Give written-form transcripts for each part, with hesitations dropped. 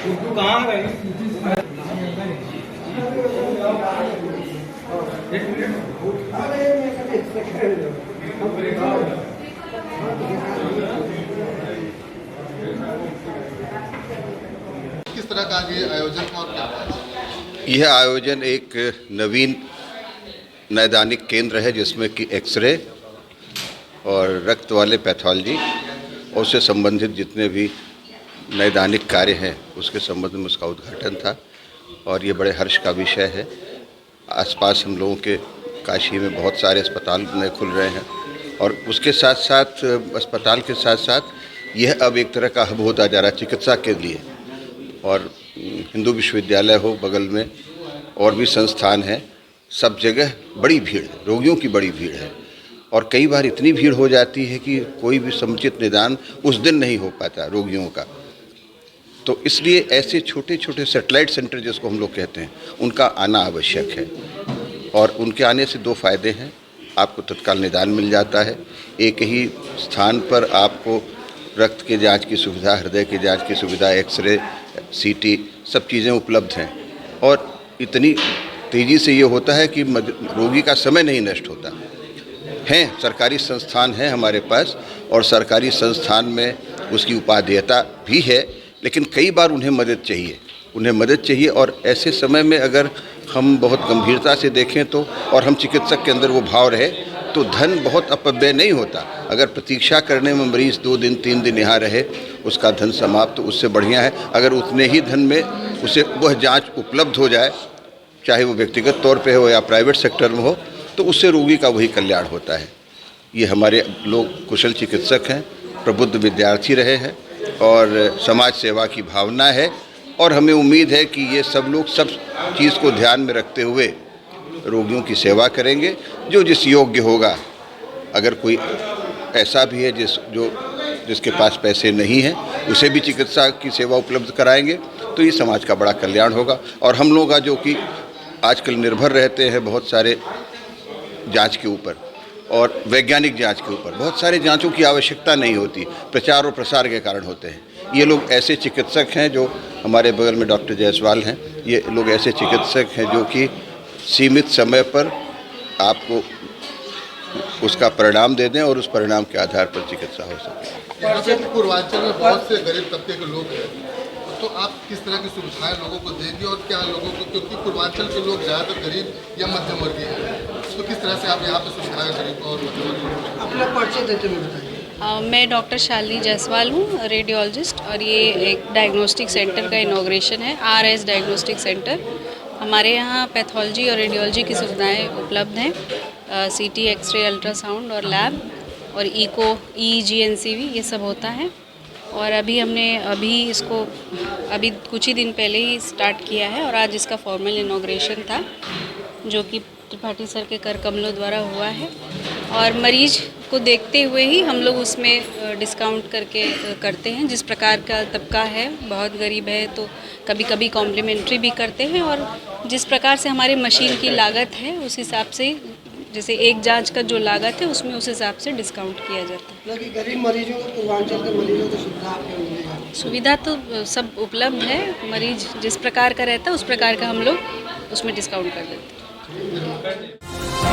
किस तरह का ये आयोजन और यह आयोजन एक नवीन नैदानिक केंद्र है जिसमें कि एक्सरे और रक्त वाले पैथोलॉजी और उससे संबंधित जितने भी नैदानिक कार्य हैं उसके संबंध में उसका उद्घाटन था और ये बड़े हर्ष का विषय है। आसपास हम लोगों के काशी में बहुत सारे अस्पताल नए खुल रहे हैं और उसके साथ साथ अस्पताल के साथ साथ यह अब एक तरह का हब होता जा रहा है चिकित्सा के लिए। और हिंदू विश्वविद्यालय हो बगल में और भी संस्थान हैं, सब जगह बड़ी भीड़ है, रोगियों की बड़ी भीड़ है और कई बार इतनी भीड़ हो जाती है कि कोई भी समुचित निदान उस दिन नहीं हो पाता रोगियों का। तो इसलिए ऐसे छोटे छोटे सैटेलाइट सेंटर जिसको हम लोग कहते हैं उनका आना आवश्यक है और उनके आने से दो फायदे हैं। आपको तत्काल निदान मिल जाता है, एक ही स्थान पर आपको रक्त के जांच की सुविधा, हृदय की जांच की सुविधा, एक्सरे, सीटी सब चीज़ें उपलब्ध हैं और इतनी तेज़ी से ये होता है कि रोगी का समय नहीं नष्ट होता। हैं सरकारी संस्थान हैं हमारे पास और सरकारी संस्थान में उसकी उपादेयता भी है, लेकिन कई बार उन्हें मदद चाहिए और ऐसे समय में अगर हम बहुत गंभीरता से देखें तो और हम चिकित्सक के अंदर वो भाव रहे तो धन बहुत अपव्यय नहीं होता। अगर प्रतीक्षा करने में मरीज़ 2 दिन 3 दिन यहाँ रहे उसका धन समाप्त, तो उससे बढ़िया है अगर उतने ही धन में उसे वह जांच उपलब्ध हो जाए, चाहे वो व्यक्तिगत तौर पे हो या प्राइवेट सेक्टर में हो, तो उससे रोगी का वही कल्याण होता है। ये हमारे लोग कुशल चिकित्सक हैं, प्रबुद्ध विद्यार्थी रहे हैं और समाज सेवा की भावना है और हमें उम्मीद है कि ये सब लोग सब चीज़ को ध्यान में रखते हुए रोगियों की सेवा करेंगे। जो जिस योग्य होगा, अगर कोई ऐसा भी है जिसके पास पैसे नहीं हैं उसे भी चिकित्सा की सेवा उपलब्ध कराएंगे, तो ये समाज का बड़ा कल्याण होगा। और हम लोग जो कि आजकल निर्भर रहते हैं बहुत सारे जांच के ऊपर और वैज्ञानिक जांच के ऊपर, बहुत सारे जांचों की आवश्यकता नहीं होती, प्रचार और प्रसार के कारण होते हैं। ये लोग ऐसे चिकित्सक हैं, जो हमारे बगल में डॉक्टर जायसवाल हैं, ये लोग ऐसे चिकित्सक हैं जो कि सीमित समय पर आपको उसका परिणाम दे दें और उस परिणाम के आधार पर चिकित्सा हो सके। पूर्वांचल में बहुत से गरीब तबके के लोग हैं, तो आप किस तरह की सुविधाएं लोगों को देंगे और क्या लोगों को, क्योंकि पूर्वांचल के लोग ज़्यादातर गरीब या मध्यम वर्गीय हैं, तो किस तरह से आप यहाँ पर सुविधाएं गरीब और मध्यम वर्गीय? अपना परिचय देते हुए बताइए। मैं डॉक्टर शालिनी जायसवाल हूँ, रेडियोलॉजिस्ट, और ये एक डायग्नोस्टिक सेंटर का इनॉग्रेशन है, RS डायग्नोस्टिक सेंटर। हमारे यहाँ पैथोलॉजी और रेडियोलॉजी की सुविधाएं उपलब्ध हैं, CT, एक्सरे, अल्ट्रासाउंड और लैब और इको, EEG, NCV ये सब होता है। और अभी इसको कुछ ही दिन पहले ही स्टार्ट किया है और आज इसका फॉर्मल इनॉग्रेशन था, जो कि त्रिपाठी सर के कर कमलों द्वारा हुआ है। और मरीज को देखते हुए ही हम लोग उसमें डिस्काउंट करते हैं। जिस प्रकार का तबका है, बहुत गरीब है तो कभी कभी कॉम्प्लीमेंट्री भी करते हैं, और जिस प्रकार से हमारी मशीन की लागत है उस हिसाब से, जैसे एक जांच का जो लागत है उसमें उस हिसाब से डिस्काउंट किया जाता है। गरीब मरीजों को, पूर्वांचल के मरीजों को सुविधा आपको मिलेगी? सुविधा तो सब उपलब्ध है, मरीज जिस प्रकार का रहता है उस प्रकार का हम लोग उसमें डिस्काउंट कर देते हैं।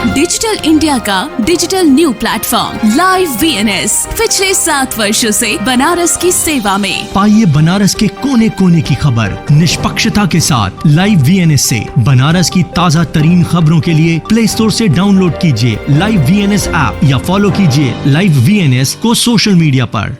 डिजिटल इंडिया का digital new platform live VNS पिछले 7 वर्षों से बनारस की सेवा में। पाइए बनारस के कोने कोने की खबर निष्पक्षता के साथ। लाइव VNS से बनारस की ताज़ा तरीन खबरों के लिए प्ले स्टोर से डाउनलोड कीजिए लाइव VNS ऐप या फॉलो कीजिए लाइव VNS को सोशल मीडिया पर।